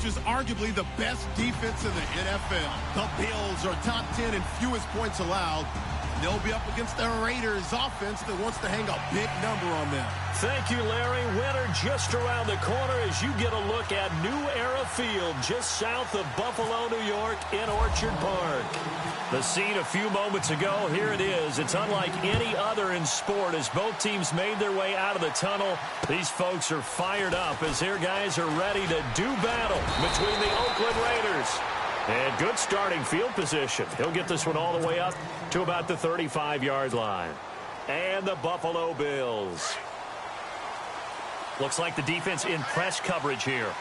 which is arguably the best defense in the NFL. The Bills are top 10 in fewest points allowed. They'll be up against the Raiders offense that wants to hang a big number on them. Thank you, Larry. Winter just around the corner as you get a look at New Era Field just south of Buffalo, New York in Orchard Park. The scene a few moments ago, here it is. It's unlike any other in sport as both teams made their way out of the tunnel. These folks are fired up as their guys are ready to do battle between the Oakland Raiders. And good starting field position. He'll get this one all the way up to about the 35-yard line. And the Buffalo Bills. Looks like the defense in press coverage here.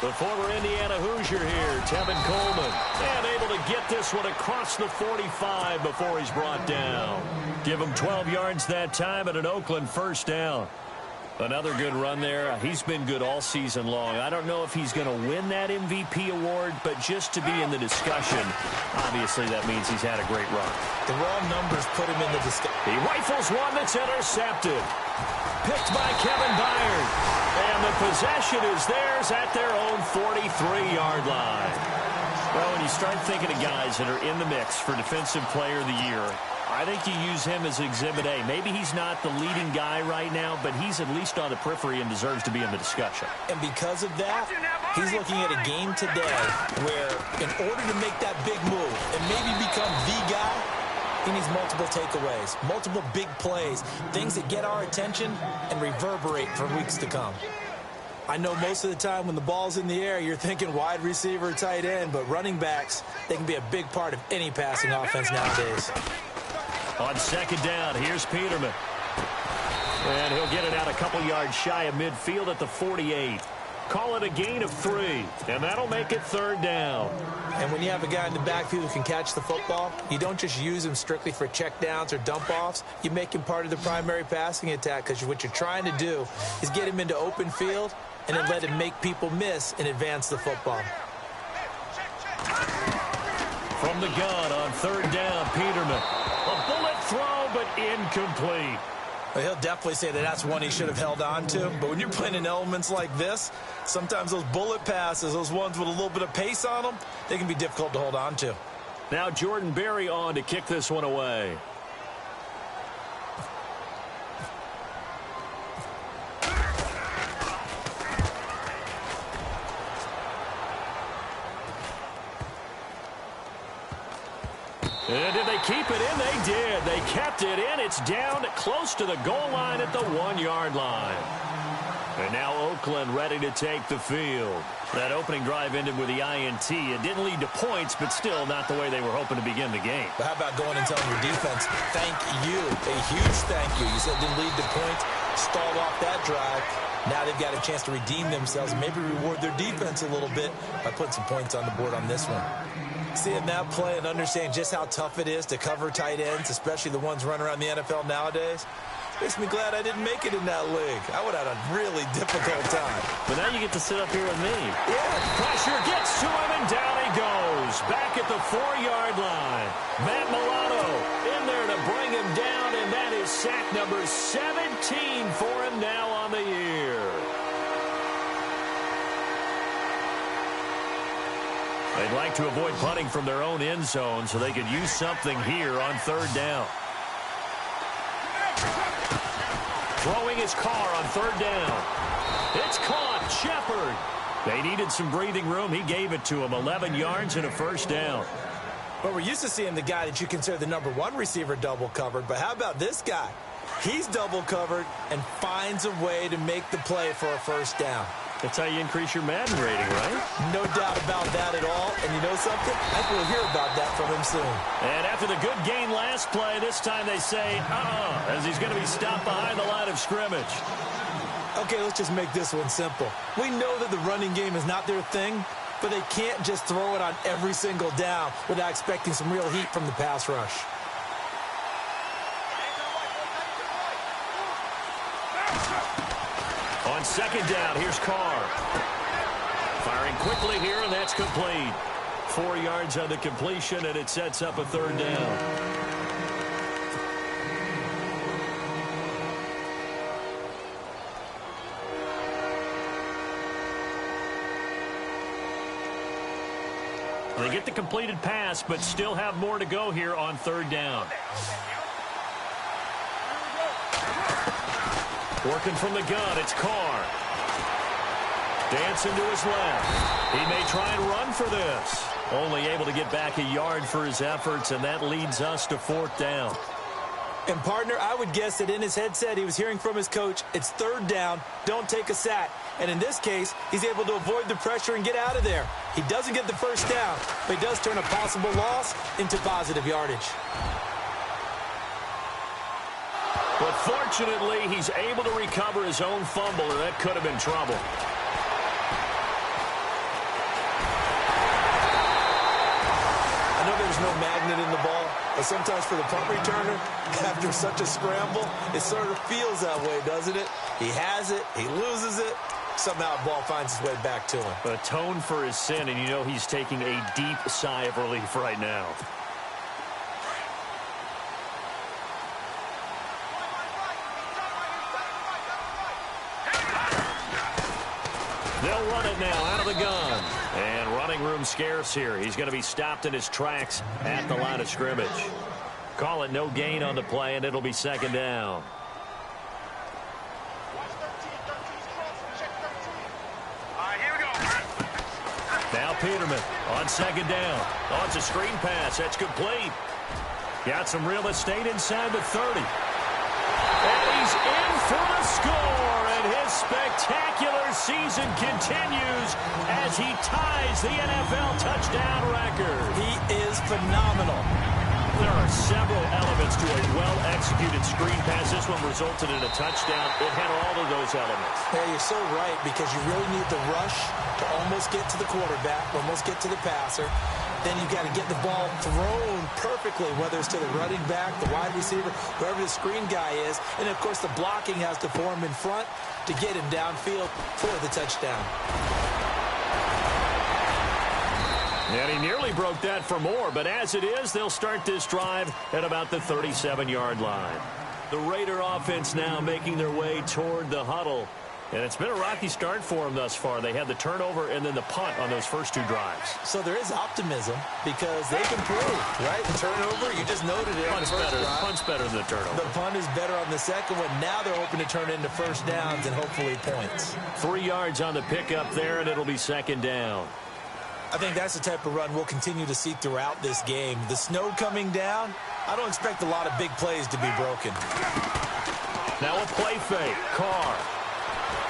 The former Indiana Hoosier here, Tevin Coleman. And able to get this one across the 45 before he's brought down. Give him 12 yards that time and an Oakland first down. Another good run there. He's been good all season long. I don't know if he's going to win that MVP award, but just to be in the discussion, obviously that means he's had a great run. The raw numbers put him in the discussion. He rifles one that's intercepted. Picked by Kevin Byard. And the possession is theirs at their own 43-yard line. Well, when you start thinking of guys that are in the mix for Defensive Player of the Year, I think you use him as Exhibit A. Maybe he's not the leading guy right now, but he's at least on the periphery and deserves to be in the discussion. And because of that, he's looking at a game today where in order to make that big move and maybe become the guy, he needs multiple takeaways, multiple big plays, things that get our attention and reverberate for weeks to come. I know most of the time when the ball's in the air, you're thinking wide receiver, tight end, but running backs, they can be a big part of any passing offense nowadays. On second down, here's Peterman. And he'll get it out a couple yards shy of midfield at the 48. Call it a gain of 3, and that'll make it third down. And when you have a guy in the backfield who can catch the football, you don't just use him strictly for checkdowns or dump-offs. You make him part of the primary passing attack because what you're trying to do is get him into open field and then let him make people miss and advance the football. From the gun on third down, Peterman. A bullet throw, but incomplete. Well, he'll definitely say that that's one he should have held on to. But when you're playing in elements like this, sometimes those bullet passes, those ones with a little bit of pace on them, they can be difficult to hold on to. Now Jordan Berry on to kick this one away. And did they keep it in? They did. They kept it in. It's down close to the goal line at the 1-yard line. And now Oakland ready to take the field. That opening drive ended with the INT. It didn't lead to points, but still not the way they were hoping to begin the game. But how about going and telling your defense, thank you, a huge thank you. You said it didn't lead to points, stalled off that drive. Now they've got a chance to redeem themselves, maybe reward their defense a little bit by putting some points on the board on this one. Seeing that play and understanding just how tough it is to cover tight ends, especially the ones running around the NFL nowadays, makes me glad I didn't make it in that league. I would have had a really difficult time. But now you get to sit up here with me. Yeah. Pressure gets to him, and down he goes. Back at the 4-yard line. Matt Milano in there to bring him down, and that is sack number 17 for him now on the year. They'd like to avoid punting from their own end zone so they could use something here on third down. Throwing his car on third down. It's caught. Shepard. They needed some breathing room. He gave it to him. 11 yards and a first down. But we're used to seeing the guy that you consider the number 1 receiver double covered. But how about this guy? He's double covered and finds a way to make the play for a first down. That's how you increase your Madden rating, right? No doubt about that at all. And you know something? I think we'll hear about that from him soon. And after the good gain last play, this time they say, as he's going to be stopped behind the line of scrimmage. Okay, let's just make this one simple. We know that the running game is not their thing, but they can't just throw it on every single down without expecting some real heat from the pass rush. On second down, here's Carr. Firing quickly here, and that's complete. 4 yards on the completion, and it sets up a third down. They get the completed pass, but still have more to go here on third down. Working from the gun, it's Carr. Dancing to his left. He may try and run for this. Only able to get back a yard for his efforts, and that leads us to fourth down. And, partner, I would guess that in his headset he was hearing from his coach, it's third down, don't take a sack. And in this case, he's able to avoid the pressure and get out of there. He doesn't get the first down, but he does turn a possible loss into positive yardage. But fortunately, he's able to recover his own fumble, and that could have been trouble. I know there's no magnet in the ball, but sometimes for the punt returner, after such a scramble, it sort of feels that way, doesn't it? He has it, he loses it, somehow the ball finds its way back to him. Atone for his sin, and you know he's taking a deep sigh of relief right now. They'll run it now out of the gun. And running room scarce here. He's going to be stopped in his tracks at the line of scrimmage. Call it no gain on the play, and it'll be second down. Now Peterman on second down. Oh, it's a screen pass. That's complete. Got some real estate inside the 30. And he's in for the score, and his spectacular season continues as he ties the NFL touchdown record. He is phenomenal. There are several elements to a well-executed screen pass. This one resulted in a touchdown. It had all of those elements. Yeah, you're so right, because you really need the rush to almost get to the quarterback, almost get to the passer. Then you've got to get the ball thrown perfectly, whether it's to the running back, the wide receiver, whoever the screen guy is. And, of course, the blocking has to form in front to get him downfield for the touchdown. And he nearly broke that for more, but as it is, they'll start this drive at about the 37-yard line. The Raider offense now making their way toward the huddle. And it's been a rocky start for them thus far. They had the turnover and then the punt on those first two drives. So there is optimism because they can prove, right? The turnover, you just noted it. Punt's better than the turnover. The punt is better on the second one. Now they're hoping to turn into first downs and hopefully points. 3 yards on the pickup there, and it'll be second down. I think that's the type of run we'll continue to see throughout this game. The snow coming down, I don't expect a lot of big plays to be broken. Now a play fake. Carr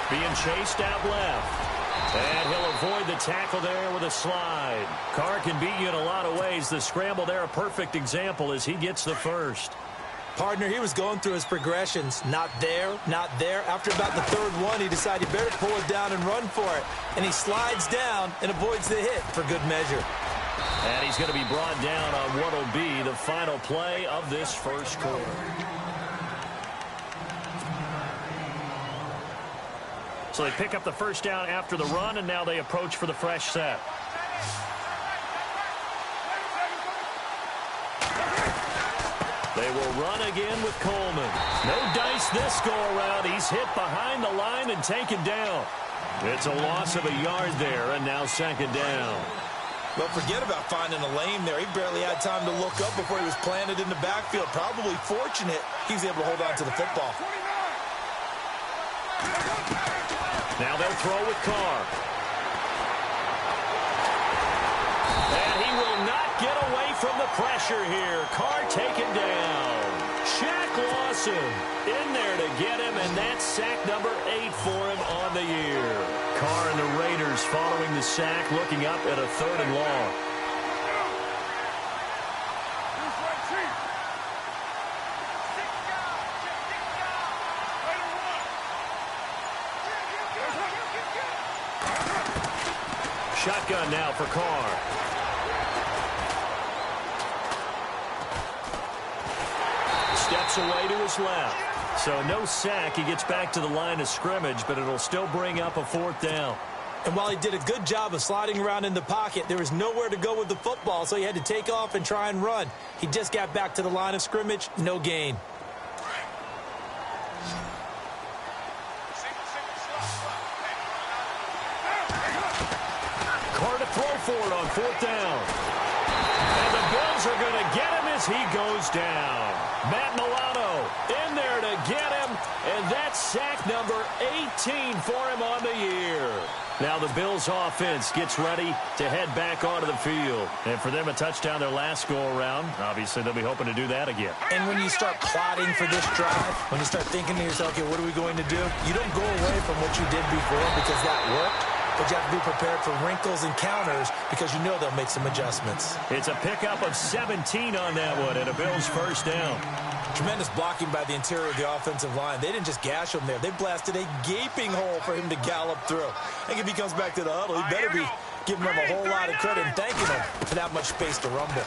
being chased out left. And he'll avoid the tackle there with a slide. Carr can beat you in a lot of ways. The scramble there, a perfect example as he gets the first. Partner, he was going through his progressions. Not there, not there. After about the third one, he decided he better pull it down and run for it. And he slides down and avoids the hit for good measure. And he's going to be brought down on what will be the final play of this first quarter. So they pick up the first down after the run, and now they approach for the fresh set. They will run again with Coleman. No dice this go-around. He's hit behind the line and taken down. It's a loss of a yard there, and now second down. Well, forget about finding a lane there. He barely had time to look up before he was planted in the backfield. Probably fortunate he was able to hold on to the football. Now they'll throw with Carr. And he will not get away from the pressure here. Carr taken down. Shaq Lawson in there to get him, and that's sack number 8 for him on the year. Carr and the Raiders following the sack, looking up at a 3rd and long. Shotgun now for Carr. Steps away to his left. So no sack. He gets back to the line of scrimmage, but it'll still bring up a 4th down. And while he did a good job of sliding around in the pocket, there was nowhere to go with the football, so he had to take off and try and run. He just got back to the line of scrimmage. No gain. Carr to throw for it on 4th down. And the Bills are going to get him as he goes down. Matt Milano in there to get him, and that's sack number 18 for him on the year. Now the Bills offense gets ready to head back onto the field. And for them, a touchdown their last go-around. Obviously, they'll be hoping to do that again. And when you start plotting for this drive, when you start thinking to yourself, okay, what are we going to do? You don't go away from what you did before because that worked. But you have to be prepared for wrinkles and counters because you know they'll make some adjustments. It's a pickup of 17 on that one and a Bills first down. Tremendous blocking by the interior of the offensive line. They didn't just gash him there. They blasted a gaping hole for him to gallop through. I think if he comes back to the huddle, he better be giving them a whole lot of credit and thanking them for that much space to rumble.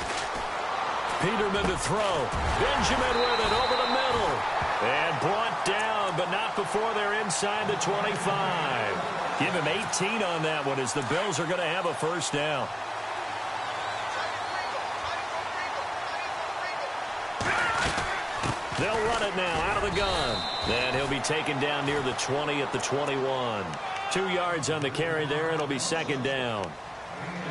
Peterman to throw. Benjamin with it over the middle. And brought down, but not before they're inside the 25. Give him 18 on that one as the Bills are going to have a first down. They'll run it now out of the gun. And he'll be taken down near the 20 at the 21. 2 yards on the carry there. It'll be second down.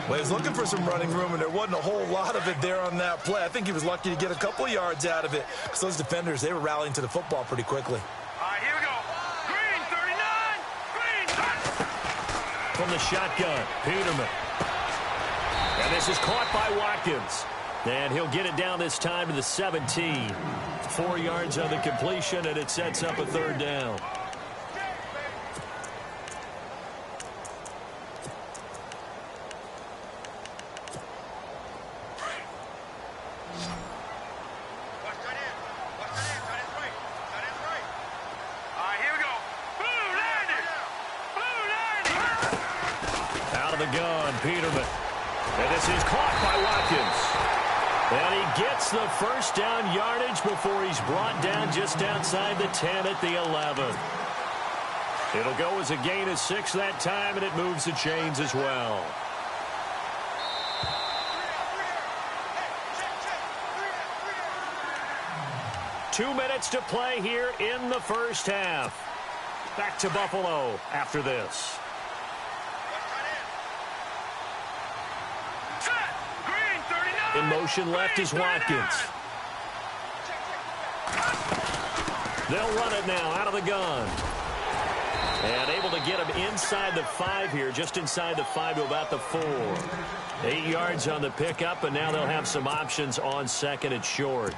Well, he was looking for some running room, and there wasn't a whole lot of it there on that play. I think he was lucky to get a couple of yards out of it because those defenders, they were rallying to the football pretty quickly. All right, here we go. Green, 39. Green, from the shotgun, Peterman. And this is caught by Watkins. And he'll get it down this time to the 17. 4 yards on the completion, and it sets up a third down. Peterman. And this is caught by Watkins. And he gets the first down yardage before he's brought down just outside the 10 at the 11. It'll go as a gain of 6 that time, and it moves the chains as well. Two minutes to play here in the first half. Back to Buffalo after this. In motion left is Watkins. They'll run it now out of the gun. And able to get him inside the 5 here, just inside the 5 to about the 4. 8 yards on the pickup, and now they'll have some options on second and short.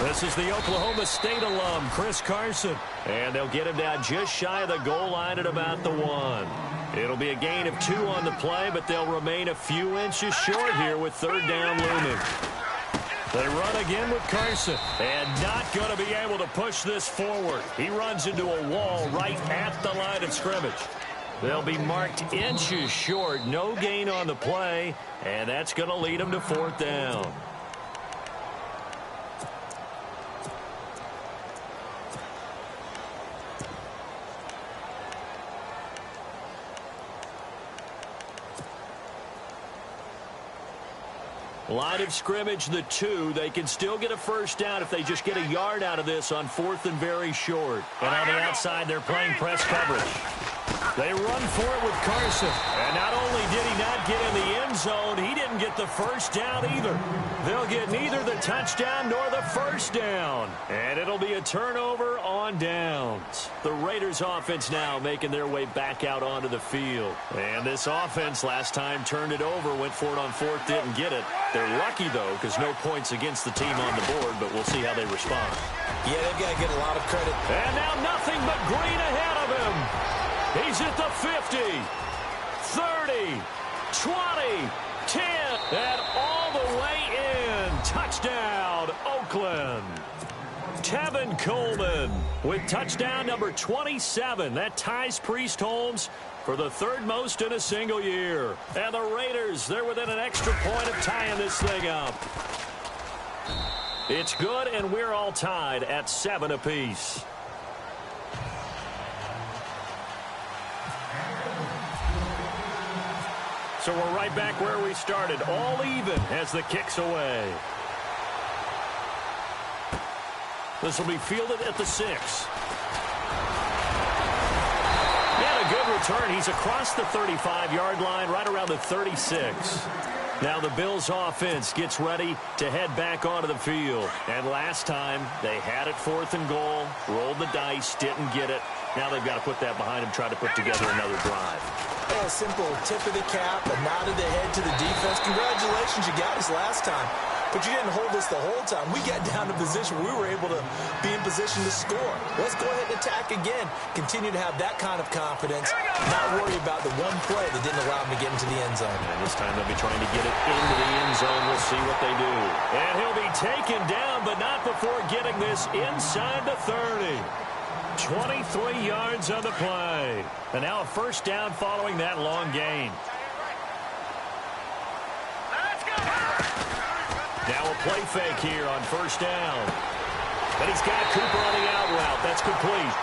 This is the Oklahoma State alum, Chris Carson. And they'll get him down just shy of the goal line at about the 1. It'll be a gain of 2 on the play, but they'll remain a few inches short here with third down looming. They run again with Carson. And not going to be able to push this forward. He runs into a wall right at the line of scrimmage. They'll be marked inches short. No gain on the play. And that's going to lead them to fourth down. Line of scrimmage, the 2. They can still get a first down if they just get a yard out of this on 4th and very short. And on the outside, they're playing press coverage. They run for it with Carson. And not only did he not get in the end zone, he didn't get the first down either. They'll get neither the touchdown nor the first down. And it'll be a turnover on downs. The Raiders offense now making their way back out onto the field. And this offense last time turned it over, went for it on 4th, didn't get it. They're lucky, though, because no points against the team on the board, but we'll see how they respond. Yeah, they've got to get a lot of credit. And now nothing but green ahead of him. He's at the 50, 30, 20, 10, and all the way in. Touchdown, Oakland. Tevin Coleman with touchdown number 27. That ties Priest Holmes for the 3rd most in a single year. And the Raiders, they're within an extra point of tying this thing up. It's good, and we're all tied at 7 apiece. So we're right back where we started, all even as the kick's away. This will be fielded at the 6. And a good return. He's across the 35-yard line, right around the 36. Now the Bills offense gets ready to head back onto the field. And last time, they had it 4th and goal, rolled the dice, didn't get it. Now they've got to put that behind them, try to put together another drive. A simple tip of the cap, a nod of the head to the defense. Congratulations, you got us last time. But you didn't hold us the whole time. We got down to position where we were able to be in position to score. Let's go ahead and attack again. Continue to have that kind of confidence. Not worry about the one play that didn't allow them to get into the end zone. And this time they'll be trying to get it into the end zone. We'll see what they do. And he'll be taken down, but not before getting this inside the 30. 23 yards on the play. And now a first down following that long gain. Now a play fake here on first down. And he's got Cooper on the out route. That's complete.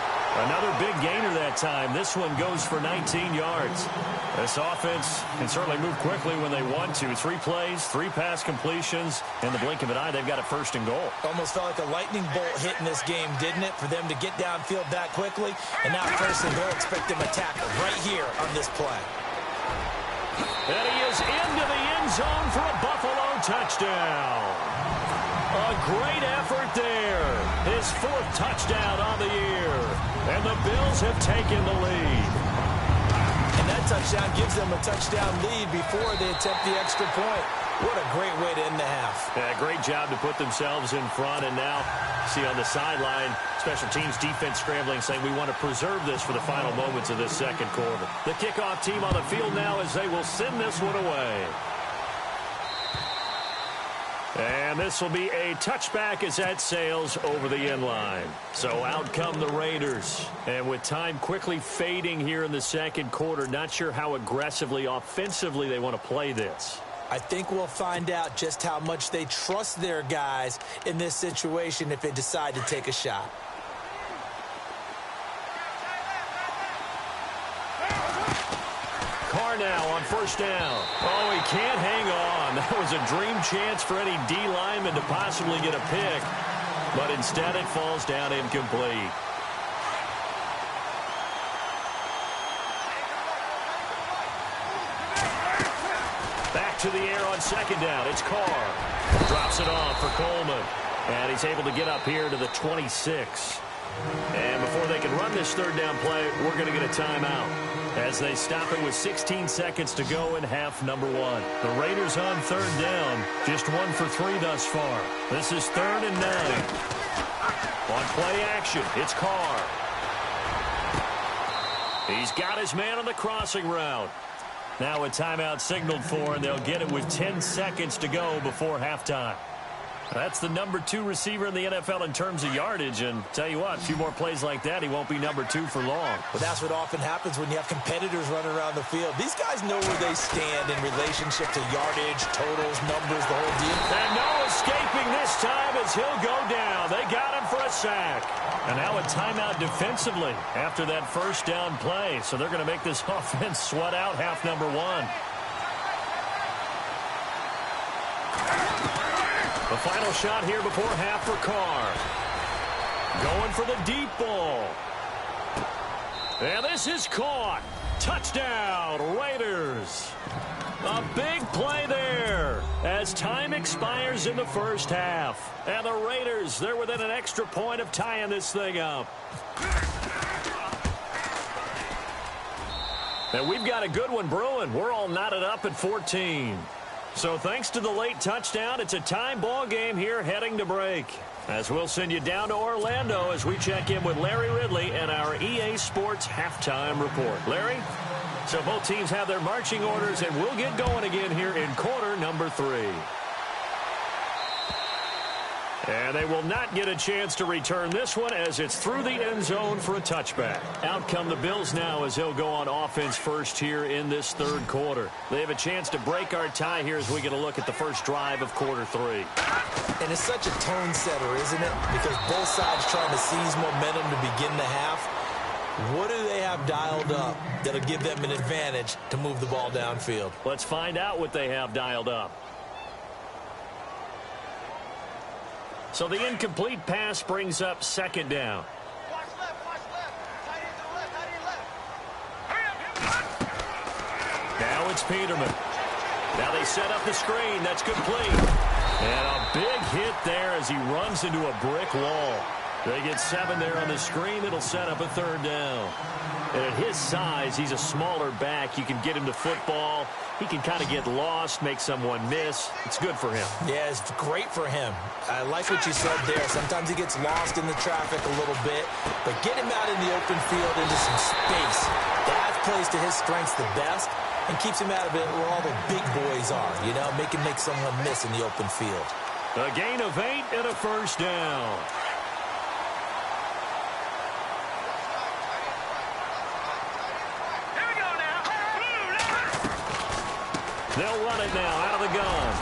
Another big gainer that time. This one goes for 19 yards. This offense can certainly move quickly when they want to. 3 plays, 3 pass completions. In the blink of an eye, they've got a first and goal. Almost felt like a lightning bolt hit in this game, didn't it? For them to get downfield that quickly. And now first and goal, expect them to tackle right here on this play. And he is into the end zone for a Buffalo touchdown. A great effort there. His 4th touchdown on the year. And the Bills have taken the lead. And that touchdown gives them a touchdown lead before they attempt the extra point. What a great way to end the half. Yeah, great job to put themselves in front. And now, see on the sideline, special teams defense scrambling, saying we want to preserve this for the final moments of this second quarter. The kickoff team on the field now as they will send this one away. And this will be a touchback as that sails over the end line. So out come the Raiders. And with time quickly fading here in the second quarter, not sure how aggressively, offensively they want to play this. I think we'll find out just how much they trust their guys in this situation if they decide to take a shot. Carr now on first down. Oh, he can't hang on. That was a dream chance for any D lineman to possibly get a pick. But instead it falls down incomplete. Back to the air on second down. It's Carr. Drops it off for Coleman. And he's able to get up here to the 26. And before they can run this third down play, we're going to get a timeout as they stop it with 16 seconds to go in half number 1. The Raiders on third down, just 1 for 3 thus far. This is 3rd and 9. On play action, it's Carr. He's got his man on the crossing route. Now a timeout signaled for, and they'll get it with 10 seconds to go before halftime. That's the number 2 receiver in the NFL in terms of yardage. And tell you what, a few more plays like that, he won't be number 2 for long. But that's what often happens when you have competitors running around the field. These guys know where they stand in relationship to yardage, totals, numbers, the whole deal. And no escaping this time as he'll go down. They got him for a sack. And now a timeout defensively after that first down play. So they're going to make this offense sweat out half number 1. The final shot here before half for Carr. Going for the deep ball. And this is caught. Touchdown, Raiders. A big play there as time expires in the first half. And the Raiders, they're within an extra point of tying this thing up. And we've got a good one brewing. We're all knotted up at 14. So thanks to the late touchdown, it's a time ball game here heading to break. As we'll send you down to Orlando as we check in with Larry Ridley and our EA Sports halftime report. Larry? So both teams have their marching orders, and we'll get going again here in quarter number 3. And they will not get a chance to return this one as it's through the end zone for a touchback. Out come the Bills now as they'll go on offense first here in this third quarter. They have a chance to break our tie here as we get a look at the first drive of quarter 3. And it's such a tone setter, isn't it? Because both sides trying to seize momentum to begin the half. What do they have dialed up that'll give them an advantage to move the ball downfield? Let's find out what they have dialed up. So the incomplete pass brings up second down. Watch left, watch left. Tight end to the left, tight end left. Now it's Peterman. Now they set up the screen. That's complete. And a big hit there as he runs into a brick wall. They get 7 there on the screen. It'll set up a third down. And at his size, he's a smaller back. You can get him to football. He can kind of get lost, make someone miss. It's good for him. Yeah, it's great for him. I like what you said there. Sometimes he gets lost in the traffic a little bit, but get him out in the open field into some space. That plays to his strengths the best and keeps him out of it where all the big boys are, you know, make someone miss in the open field. A gain of 8 and a first down. Here we go now. They'll run it now out of the gun.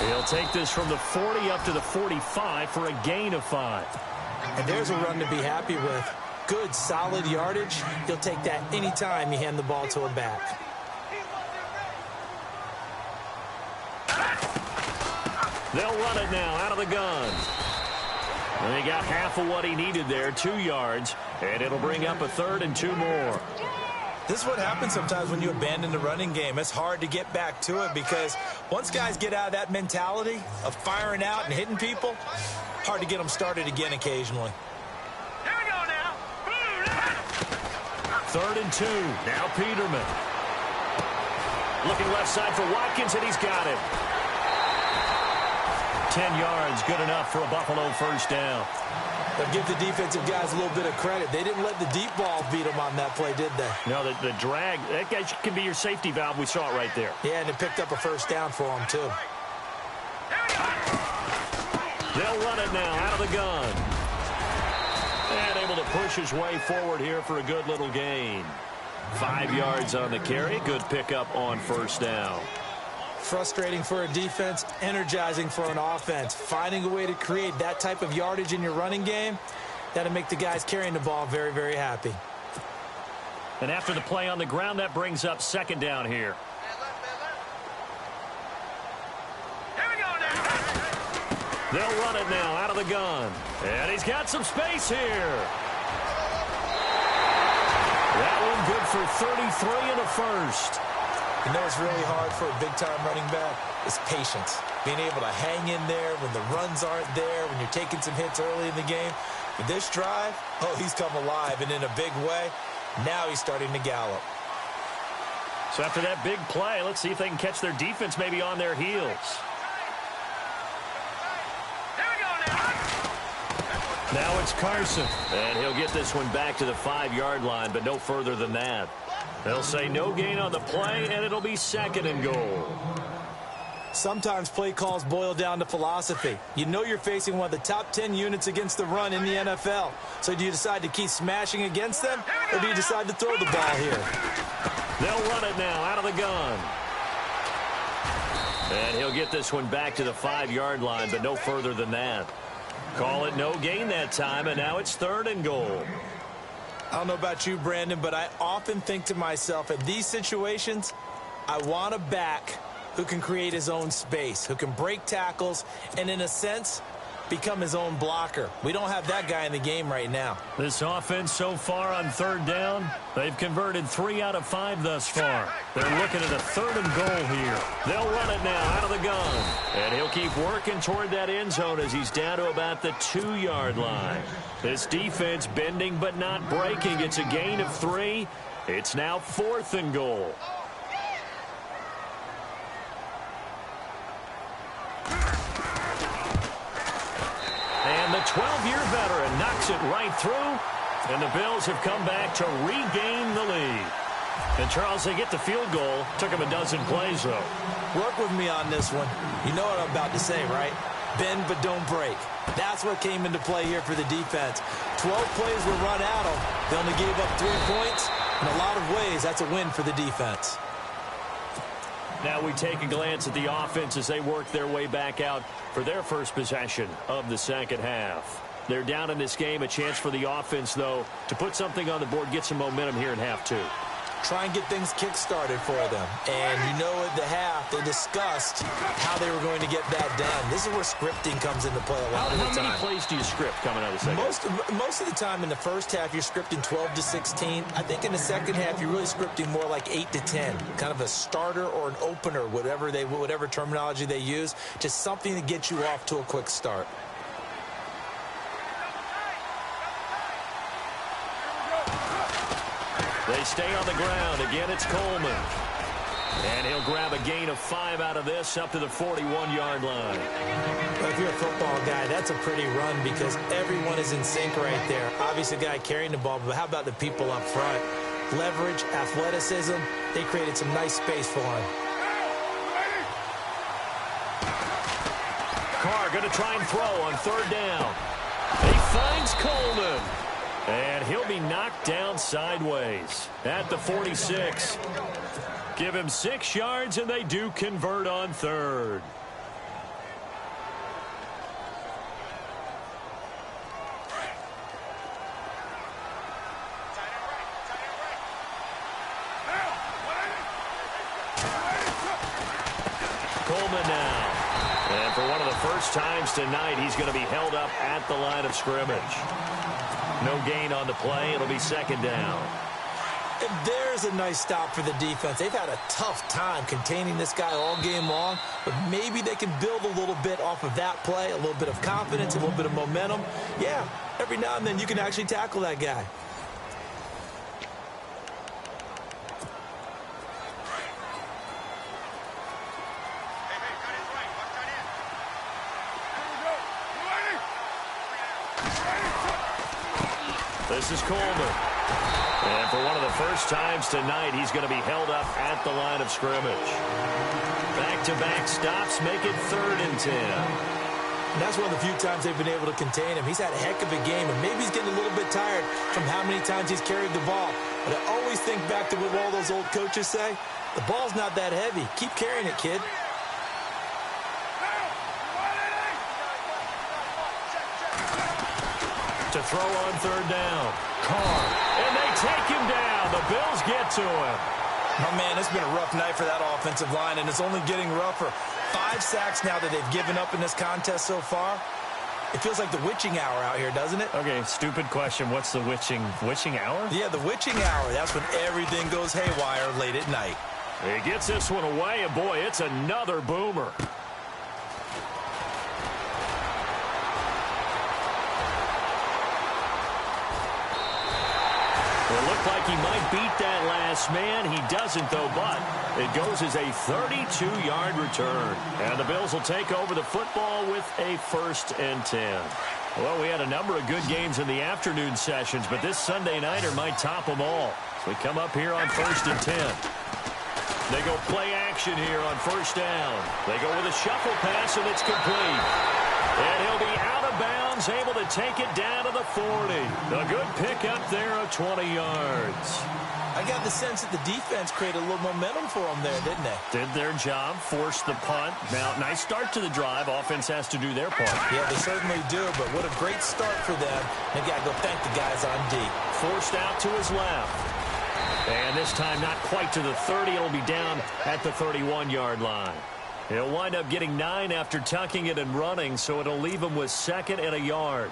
He'll take this from the 40 up to the 45 for a gain of 5. And there's a run to be happy with. Good, solid yardage. He'll take that anytime you hand the ball to a back. They'll run it now out of the gun. And he got half of what he needed there, 2 yards, and it'll bring up a 3rd and 2 more. This is what happens sometimes when you abandon the running game. It's hard to get back to it because once guys get out of that mentality of firing out and hitting people, hard to get them started again occasionally. Here we go now. 3rd and 2. Now Peterman. Looking left side for Watkins, and he's got it. 10 yards, good enough for a Buffalo first down. They'll give the defensive guys a little bit of credit. They didn't let the deep ball beat them on that play, did they? No, the drag, that guy can be your safety valve. We saw it right there. Yeah, and it picked up a first down for them, too. They'll run it now out of the gun. And able to push his way forward here for a good little gain. 5 yards on the carry. Good pickup on first down. Frustrating for a defense, energizing for an offense. Finding a way to create that type of yardage in your running game, that'll make the guys carrying the ball very, very happy. And after the play on the ground, that brings up second down here. Here we go now. They'll run it now out of the gun. And he's got some space here. That one good for 33 and a first. You know what's really hard for a big-time running back? Is patience. Being able to hang in there when the runs aren't there, when you're taking some hits early in the game. With this drive, oh, he's come alive, and in a big way, now he's starting to gallop. So after that big play, let's see if they can catch their defense maybe on their heels. Here we go now. Now it's Carson, and he'll get this one back to the 5-yard line, but no further than that. They'll say no gain on the play, and it'll be 2nd and goal. Sometimes play calls boil down to philosophy. You know you're facing one of the top 10 units against the run in the NFL. So do you decide to keep smashing against them, or do you decide to throw the ball here? They'll run it now out of the gun. And he'll get this one back to the 5-yard line, but no further than that. Call it no gain that time, and now it's 3rd and goal. I don't know about you, Brandon, but I often think to myself, in these situations, I want a back who can create his own space, who can break tackles, and in a sense, become his own blocker. We don't have that guy in the game right now. This offense so far on 3rd down, they've converted 3 out of 5 thus far. They're looking at a 3rd and goal here. They'll run it now out of the gun. And he'll keep working toward that end zone as he's down to about the 2-yard line. This defense bending but not breaking. It's a gain of 3. It's now 4th and goal. And the 12-year veteran knocks it right through, and the Bills have come back to regain the lead. And, Charles, they get the field goal. Took them a dozen plays, though. Work with me on this one. You know what I'm about to say, right? Bend but don't break. That's what came into play here for the defense. 12 plays were run at them. They only gave up 3 points. In a lot of ways, that's a win for the defense. Now we take a glance at the offense as they work their way back out for their first possession of the second half. They're down in this game. A chance for the offense, though, to put something on the board, get some momentum here in half two. Try and get things kick-started for them. And you know at the half, they discussed how they were going to get that done. This is where scripting comes into play a lot of the time. How many plays do you script coming out of the second? Most of the time in the first half, you're scripting 12 to 16. I think in the second half, you're really scripting more like 8 to 10. Kind of a starter or an opener, whatever terminology they use. Just something to get you off to a quick start. They stay on the ground. Again, it's Coleman. And he'll grab a gain of 5 out of this up to the 41-yard line. Well, if you're a football guy, that's a pretty run because everyone is in sync right there. Obviously, the guy carrying the ball, but how about the people up front? Leverage, athleticism, they created some nice space for him. Carr going to try and throw on third down. He finds Coleman. And he'll be knocked down sideways at the 46. Give him 6 yards, and they do convert on third. Coleman now. And for one of the first times tonight, he's going to be held up at the line of scrimmage. No gain on the play. It'll be second down. And there's a nice stop for the defense. They've had a tough time containing this guy all game long, but maybe they can build a little bit off of that play, a little bit of confidence, a little bit of momentum. Yeah, every now and then you can actually tackle that guy. This is Coleman. And for one of the first times tonight, he's going to be held up at the line of scrimmage. Back-to-back stops make it 3rd and 10. And that's one of the few times they've been able to contain him. He's had a heck of a game, and maybe he's getting a little bit tired from how many times he's carried the ball. But I always think back to what all those old coaches say. The ball's not that heavy. Keep carrying it, kid. To throw on third down. Carr. And they take him down. The Bills get to him. Oh, man, it's been a rough night for that offensive line, and it's only getting rougher. 5 sacks now that they've given up in this contest so far. It feels like the witching hour out here, doesn't it? Okay, stupid question. What's the witching hour? Yeah, the witching hour. That's when everything goes haywire late at night. He gets this one away, and boy, it's another boomer. It looked like he might beat that last man. He doesn't, though, but it goes as a 32-yard return. And the Bills will take over the football with a 1st and 10. Well, we had a number of good games in the afternoon sessions, but this Sunday nighter might top them all. So we come up here on 1st and 10. They go play action here on 1st down. They go with a shuffle pass, and it's complete. And he'll be out of bounds, able to take it down to the 40. A good pick up there of 20 yards. I got the sense that the defense created a little momentum for them there, didn't they? Did their job, forced the punt. Now, nice start to the drive. Offense has to do their part. Yeah, they certainly do, but what a great start for them. They got to go thank the guys on D. Forced out to his left. And this time not quite to the 30. It'll be down at the 31-yard line. He'll wind up getting 9 after tucking it and running, so it'll leave him with 2nd and a yard.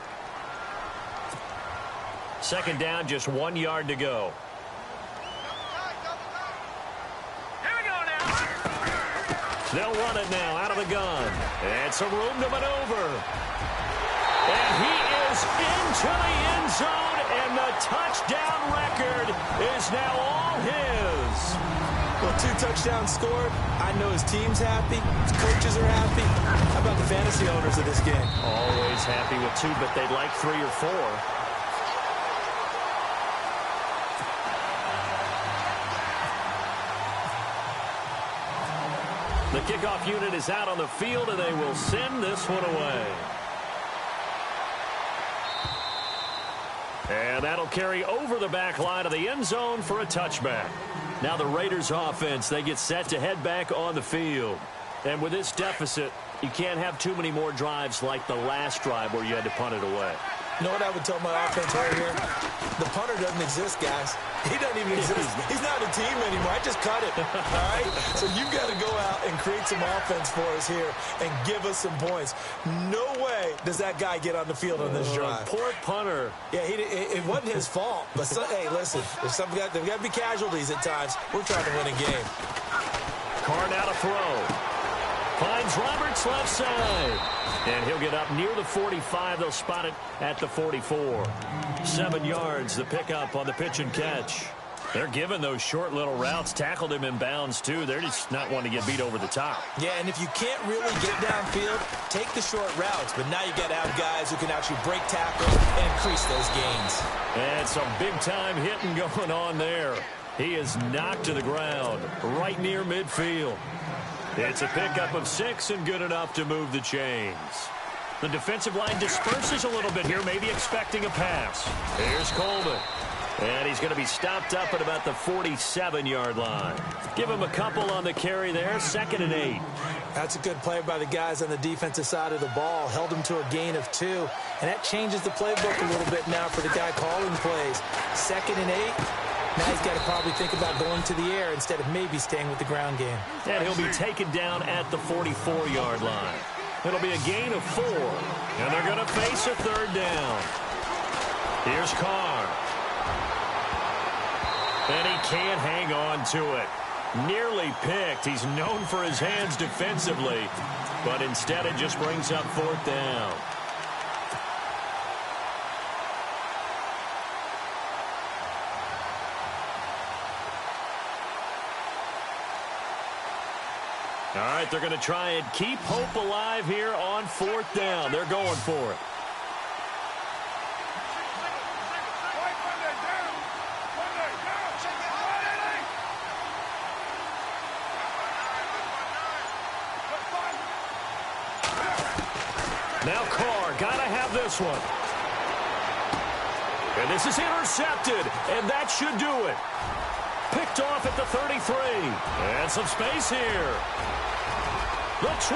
2nd down, just 1 yard to go. Here we go now. They'll run it now out of the gun. And some room to maneuver. And he is into the end zone, and the touchdown record is now all his. Well, 2 touchdowns scored. I know his team's happy. His coaches are happy. How about the fantasy owners of this game? Always happy with 2, but they'd like 3 or 4. The kickoff unit is out on the field, and they will send this one away. And that'll carry over the back line of the end zone for a touchback. Now the Raiders offense, they get set to head back on the field. And with this deficit, you can't have too many more drives like the last drive where you had to punt it away. You know what I would tell my offense right here? The punter doesn't exist, guys. He doesn't even exist. He's not a team anymore. I just cut it, all right? So you've got to go out and create some offense for us here and give us some points. No way does that guy get on the field on this drive. Poor punter. Yeah, it wasn't his fault. But, hey, listen, there's got to be casualties at times. We're trying to win a game. Carr now to throw. Finds Roberts left side. And he'll get up near the 45. They'll spot it at the 44. 7 yards, the pickup on the pitch and catch. They're giving those short little routes. Tackled him in bounds, too. They're just not wanting to get beat over the top. Yeah, and if you can't really get downfield, take the short routes. But now you got to have guys who can actually break tackles and increase those gains. And some big-time hitting going on there. He is knocked to the ground right near midfield. It's a pickup of 6 and good enough to move the chains. The defensive line disperses a little bit here, maybe expecting a pass. Here's Coleman. And he's going to be stopped up at about the 47-yard line. Give him a couple on the carry there, 2nd and 8. That's a good play by the guys on the defensive side of the ball. Held him to a gain of 2. And that changes the playbook a little bit now for the guy calling plays. 2nd and 8. Now he's got to probably think about going to the air instead of maybe staying with the ground game. And he'll be taken down at the 44-yard line. It'll be a gain of 4. And they're going to face a 3rd down. Here's Carr. And he can't hang on to it. Nearly picked. He's known for his hands defensively. But instead it just brings up 4th down. All right, they're going to try and keep hope alive here on 4th down. They're going for it. Now Carr, got to have this one. And this is intercepted, and that should do it. Picked off at the 33. And some space here. The 20.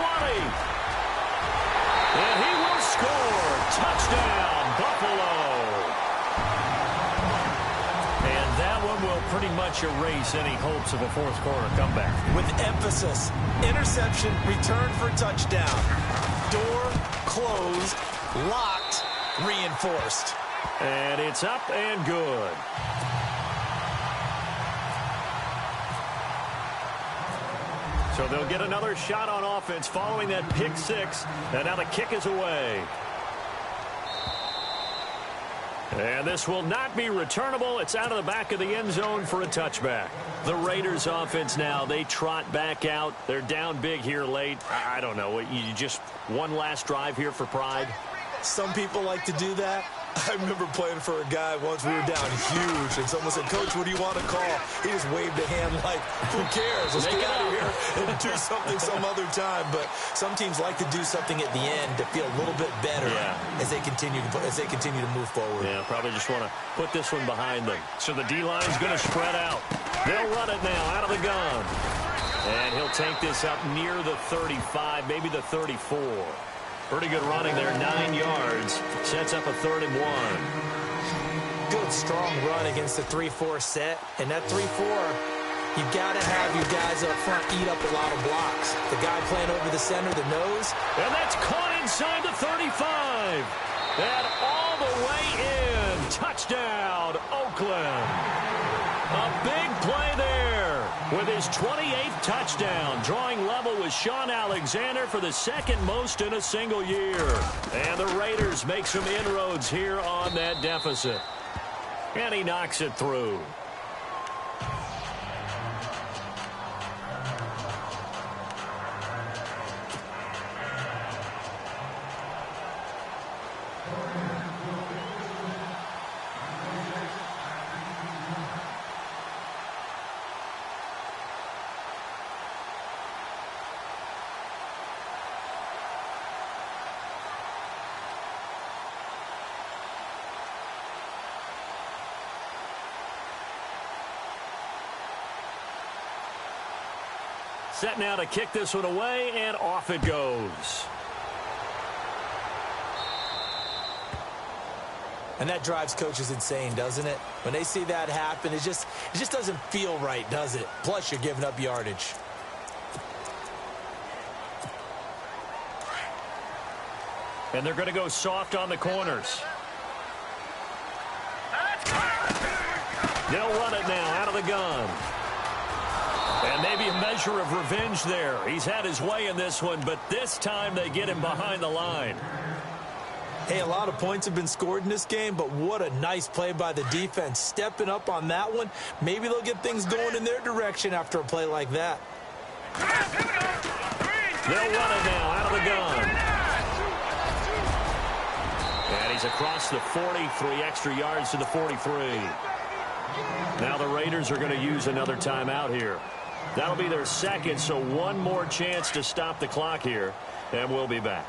And he will score. Touchdown, Buffalo. And that one will pretty much erase any hopes of a 4th quarter comeback. With emphasis, interception, return for touchdown. Door closed, locked, reinforced. And it's up and good. So they'll get another shot on offense following that pick 6. And now the kick is away. And this will not be returnable. It's out of the back of the end zone for a touchback. The Raiders offense now, they trot back out. They're down big here late. I don't know. You just one last drive here for pride? Some people like to do that. I remember playing for a guy once. We were down huge, and someone said, "Coach, what do you want to call?" He just waved a hand like, "Who cares? Let's get out of here and do something some other time." But some teams like to do something at the end to feel a little bit better as they continue to move forward. Yeah, probably just want to put this one behind them. So the D-line's going to spread out. They'll run it now out of the gun. And he'll take this up near the 35, maybe the 34. Pretty good running there, 9 yards. Sets up a 3rd and 1. Good, strong run against the 3-4 set. And that 3-4, you've got to have your guys up front eat up a lot of blocks. The guy playing over the center, the nose. And that's caught inside the 35. And all the way in. Touchdown, Oakland. A big play there with his 28th touchdown, drawing level with Sean Alexander for the 2nd most in a single year. And the Raiders make some inroads here on that deficit. And he knocks it through. Set now to kick this one away, and off it goes. And that drives coaches insane, doesn't it? When they see that happen, it just doesn't feel right, does it? Plus, you're giving up yardage. And they're going to go soft on the corners. They'll run it now out of the gun. And maybe a measure of revenge there. He's had his way in this one, but this time they get him behind the line. Hey, a lot of points have been scored in this game, but what a nice play by the defense. Stepping up on that one, maybe they'll get things going in their direction after a play like that. They'll run it now out of the gun. And he's across the 43 extra yards to the 43. Now the Raiders are going to use another timeout here. That'll be their second, so one more chance to stop the clock here, and we'll be back.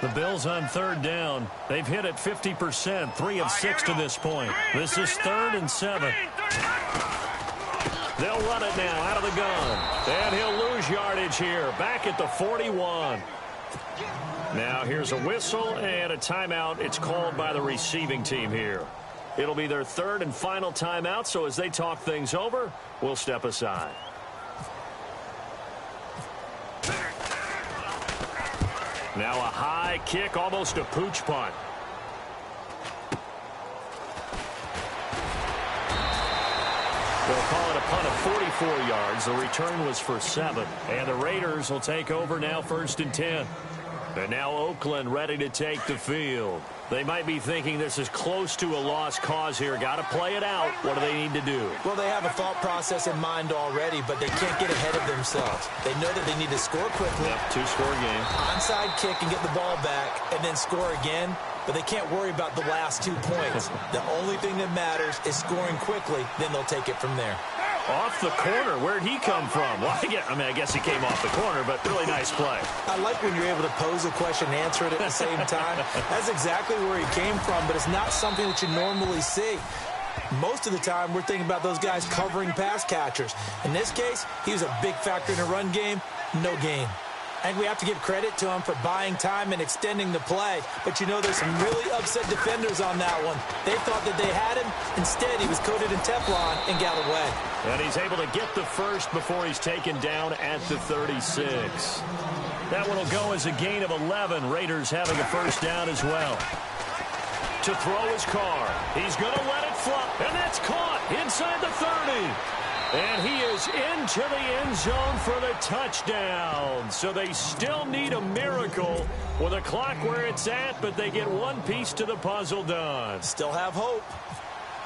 The Bills on third down. They've hit it 50%, 3 of 6 to this point. This is 3rd and 7. They'll run it now out of the gun. And he'll lose yardage here, back at the 41. Now here's a whistle and a timeout. It's called by the receiving team here. It'll be their third and final timeout, so as they talk things over, we'll step aside. Now a high kick, almost a pooch punt. They'll call it a punt of 44 yards. The return was for 7. And the Raiders will take over now, 1st and 10. And now Oakland ready to take the field. They might be thinking this is close to a lost cause here. Got to play it out. What do they need to do? Well, they have a thought process in mind already, but they can't get ahead of themselves. They know that they need to score quickly. Yep, 2-score game. Onside kick and get the ball back, and then score again. But they can't worry about the last 2 points. The only thing that matters is scoring quickly. Then they'll take it from there. Off the corner. Where'd he come from? Well, I guess he came off the corner, but really nice play. I like when you're able to pose a question and answer it at the same time. That's exactly where he came from, but it's not something that you normally see. Most of the time, we're thinking about those guys covering pass catchers. In this case, he was a big factor in the run game. No gain. I think we have to give credit to him for buying time and extending the play. But, you know, there's some really upset defenders on that one. They thought that they had him. Instead, he was coated in Teflon and got away. And he's able to get the first before he's taken down at the 36. That one will go as a gain of 11. Raiders having a first down as well. To throw his car. He's going to let it fly. And that's caught inside the 30. And he is into the end zone for the touchdown. So they still need a miracle with the clock where it's at, but they get one piece to the puzzle done. Still have hope.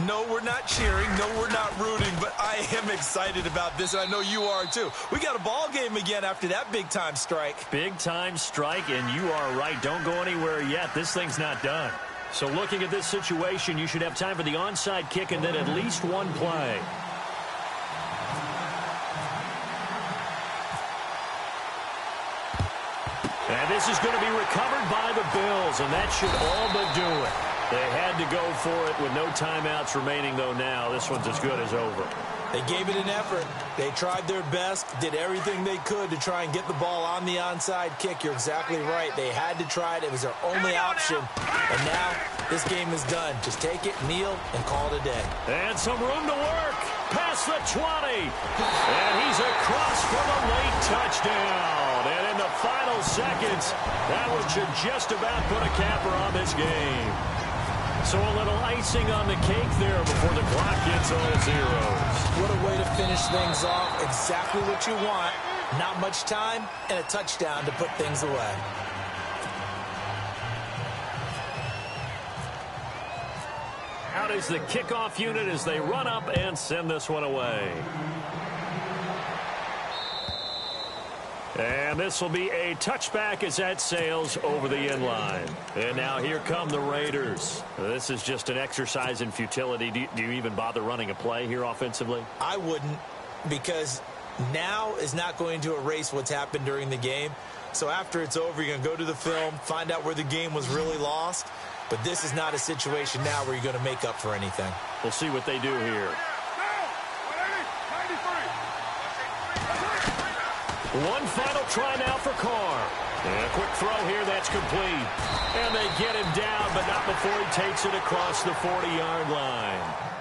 No, we're not cheering. No, we're not rooting, but I am excited about this, and I know you are too. We got a ball game again after that big-time strike. Big-time strike, and you are right. Don't go anywhere yet. This thing's not done. So looking at this situation, you should have time for the onside kick and then at least one play. And this is going to be recovered by the Bills, and that should all but do it. They had to go for it with no timeouts remaining, though, now. This one's as good as over. They gave it an effort. They tried their best, did everything they could to try and get the ball on the onside kick. You're exactly right. They had to try it. It was their only option. And now this game is done. Just take it, kneel, and call it a day. And some room to work. Past the 20. And he's across for the late touchdown. And in the final seconds, that one should just about put a capper on this game. So a little icing on the cake there before the clock gets all zeros. What a way to finish things off. Exactly what you want. Not much time and a touchdown to put things away. Out is the kickoff unit as they run up and send this one away. And this will be a touchback as that sails over the end line. And now here come the Raiders. This is just an exercise in futility. Do you even bother running a play here offensively? I wouldn't, because now is not going to erase what's happened during the game. So after it's over, you're going to go to the film, find out where the game was really lost. But this is not a situation now where you're going to make up for anything. We'll see what they do here. One final try now for Carr. And a quick throw here, that's complete. And they get him down, but not before he takes it across the 40-yard line.